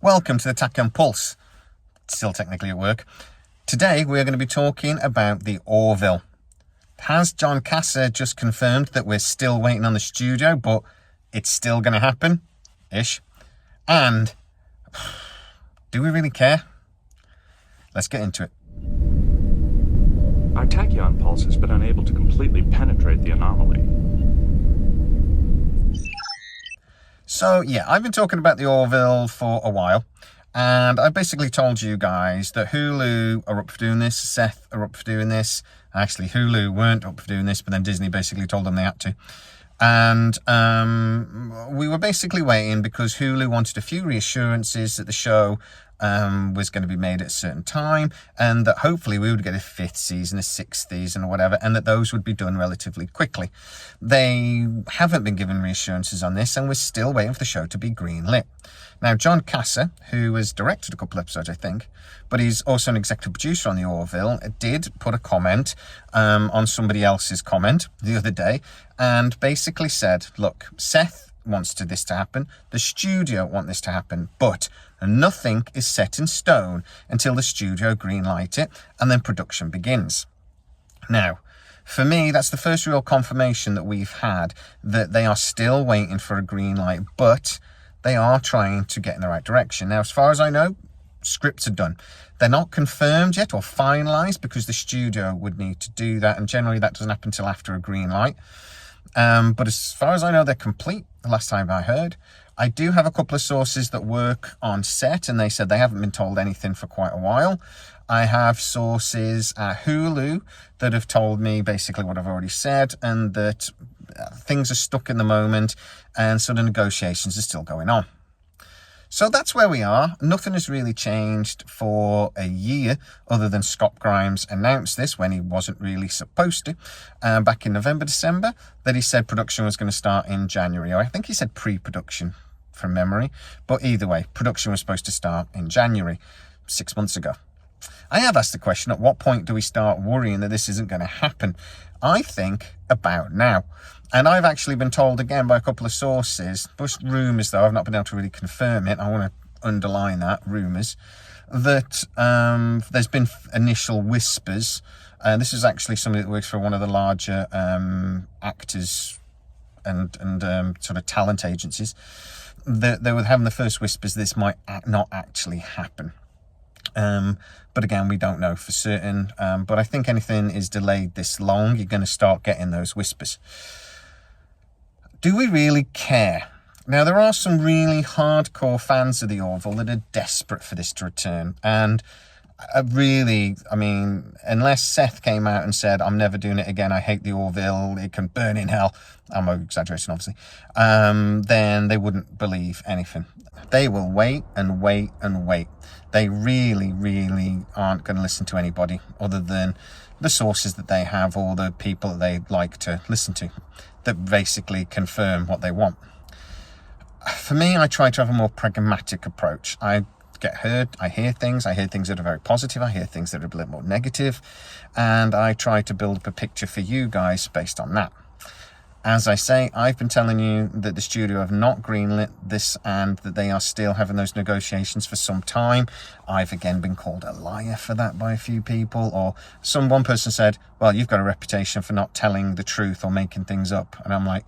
Welcome to the Attack and Pulse. Still technically at work. Today we're going to be talking about the Orville. Has John Casser just confirmed that we're still waiting on the studio, but it's still going to happen? Ish. And do we really care? Let's get into it. Our tachyon pulse has been unable to completely penetrate the anomaly. So yeah, I've been talking about the Orville for a while, and I basically told you guys that Hulu are up for doing this, Seth are up for doing this. Actually, Hulu weren't up for doing this, but then Disney basically told them they had to. And we were basically waiting because Hulu wanted a few reassurances that the show was going to be made at a certain time, and that hopefully we would get a 5th season, a 6th season or whatever, and that those would be done relatively quickly. They haven't been given reassurances on this, and we're still waiting for the show to be greenlit. Now, John Casser, who has directed a couple episodes, I think, but he's also an executive producer on the Orville, did put a comment on somebody else's comment the other day, and basically said, look, Seth wants this to happen, the studio want this to happen, but nothing is set in stone until the studio greenlight it and then production begins. Now, for me, that's the first real confirmation that we've had that they are still waiting for a green light, but they are trying to get in the right direction. Now, as far as I know, scripts are done. They're not confirmed yet or finalised because the studio would need to do that, and generally that doesn't happen until after a green light. But as far as I know, they're complete, the last time I heard. I do have a couple of sources that work on set, and they said they haven't been told anything for quite a while. I have sources at Hulu that have told me basically what I've already said, and that things are stuck in the moment, and so the negotiations are still going on. So that's where we are. Nothing has really changed for a year, other than Scott Grimes announced this when he wasn't really supposed to, back in November, December, that he said production was going to start in January. Or I think he said pre-production from memory. But either way, production was supposed to start in January, 6 months ago. I have asked the question, at what point do we start worrying that this isn't going to happen? I think about now. And I've actually been told again by a couple of sources, just rumours though, I've not been able to really confirm it, I want to underline that, rumours, that there's been initial whispers, and this is actually somebody that works for one of the larger actors and sort of talent agencies, that they were having the first whispers this might not actually happen. But again, we don't know for certain, but I think anything is delayed this long, you're going to start getting those whispers. Do we really care? Now, there are some really hardcore fans of the Orville that are desperate for this to return. And I mean, unless Seth came out and said, I'm never doing it again, I hate the Orville, it can burn in hell, I'm exaggerating obviously, then they wouldn't believe anything. They will wait and wait and wait. They really, really aren't going to listen to anybody other than the sources that they have or the people that they like to listen to that basically confirm what they want. For me, I try to have a more pragmatic approach. I get heard, I hear things that are very positive, I hear things that are a bit more negative, and I try to build up a picture for you guys based on that. As I say, I've been telling you that the studio have not greenlit this and that they are still having those negotiations for some time. I've again been called a liar for that by a few people, or one person said, well, you've got a reputation for not telling the truth or making things up. And I'm like,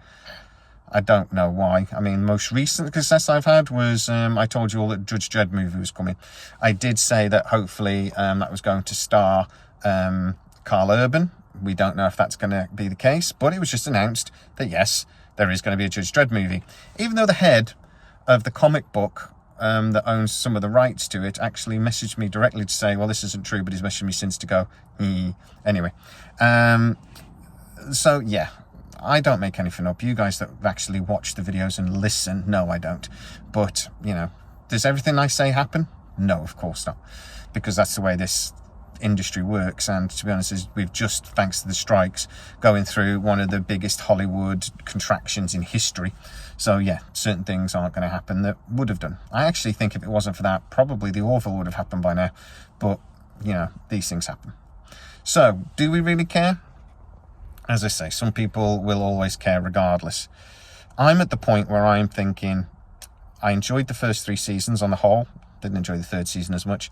I don't know why. I mean, most recent success I've had was, I told you all that Judge Dredd movie was coming. I did say that hopefully that was going to star Carl Urban. We don't know if that's going to be the case, but it was just announced that yes, there is going to be a Judge Dredd movie. Even though the head of the comic book that owns some of the rights to it actually messaged me directly to say, well, this isn't true, but he's messaged me since to go, anyway. So yeah, I don't make anything up. You guys that actually watch the videos and listen, no, I don't. But, you know, does everything I say happen? No, of course not. Because that's the way this industry works, and to be honest, we've just, thanks to the strikes, going through one of the biggest Hollywood contractions in history. So yeah, certain things aren't going to happen that would have done. I actually think if it wasn't for that, probably the Orville would have happened by now, but you know, these things happen. So do we really care? As I say, some people will always care regardless. I'm at the point where I'm thinking I enjoyed the first 3 seasons on the whole. Didn't enjoy the third season as much.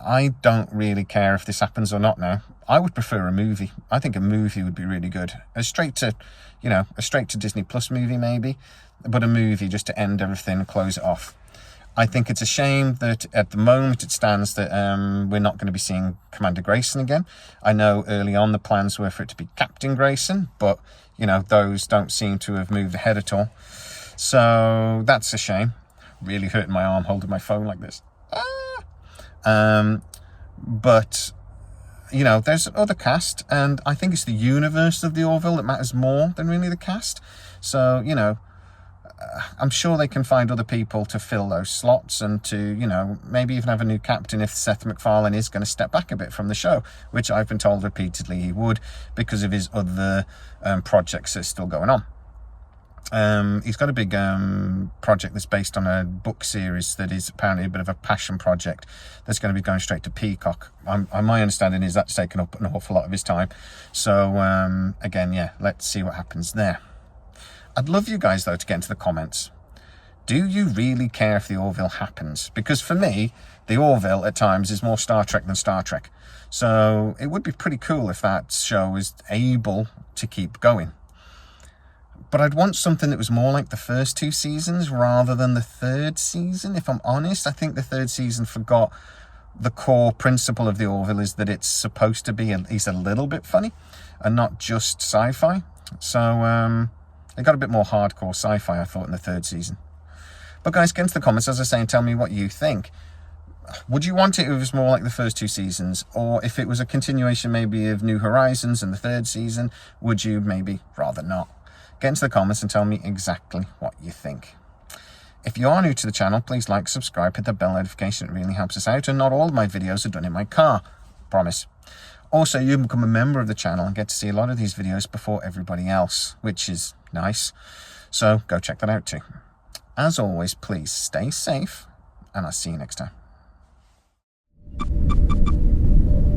I don't really care if this happens or not now. I would prefer a movie. I think a movie would be really good. A straight to Disney Plus movie maybe, but a movie just to end everything and close it off. I think it's a shame that at the moment it stands that we're not going to be seeing Commander Grayson again. I know early on the plans were for it to be Captain Grayson, but, those don't seem to have moved ahead at all. So that's a shame. Really hurting my arm holding my phone like this. But, there's other cast, and I think it's the universe of the Orville that matters more than really the cast. So, I'm sure they can find other people to fill those slots and to, maybe even have a new captain if Seth McFarlane is going to step back a bit from the show, which I've been told repeatedly he would because of his other projects that are still going on. He's got a big project that's based on a book series that is apparently a bit of a passion project that's going to be going straight to Peacock. My understanding is that's taken up an awful lot of his time. So, again, yeah, let's see what happens there. I'd love you guys, though, to get into the comments. Do you really care if the Orville happens? Because for me, the Orville at times is more Star Trek than Star Trek. So it would be pretty cool if that show is able to keep going. But I'd want something that was more like the first two seasons rather than the third season. If I'm honest, I think the third season forgot the core principle of the Orville is that it's supposed to be at least a little bit funny and not just sci-fi. So it got a bit more hardcore sci-fi, I thought, in the third season. But guys, get into the comments, as I say, and tell me what you think. Would you want it if it was more like the first two seasons? Or if it was a continuation maybe of New Horizons in the third season, would you maybe rather not? Get into the comments and tell me exactly what you think. If you are new to the channel, please like, subscribe, hit the bell notification. It really helps us out. And not all of my videos are done in my car. Promise. Also, you can become a member of the channel and get to see a lot of these videos before everybody else, which is nice. So go check that out too. As always, please stay safe, and I'll see you next time.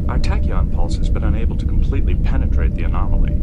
Our tachyon pulse has been unable to completely penetrate the anomaly.